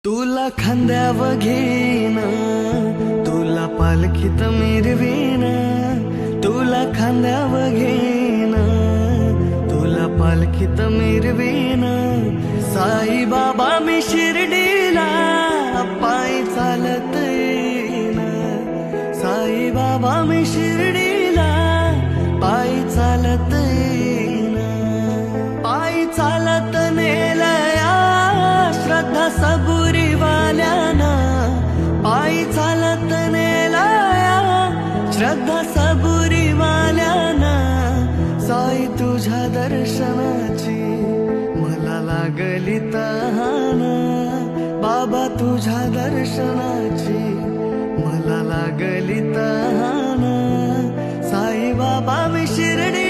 तुला खांद्यावर घेईन, तुला पालखीत मिरवीन, तुला खांद्यावर घेईन, तुला पालखीत मिरवीन. साई बाबा मी शिर्डीला पायी चालत येईन, साई बाबा मी शिर्डीला पायी चालत येईन. पायी चालत नेलया श्रद्धा सबुरी वाल्याना, पायी चालत नेलया श्रद्धा सबुरी वाल्याना. साई तुझ्या दर्शनाची मला लागली तहान, बाबा तुझ्या दर्शनाची मला लागली तहान. साई बाबा मी शिर्डी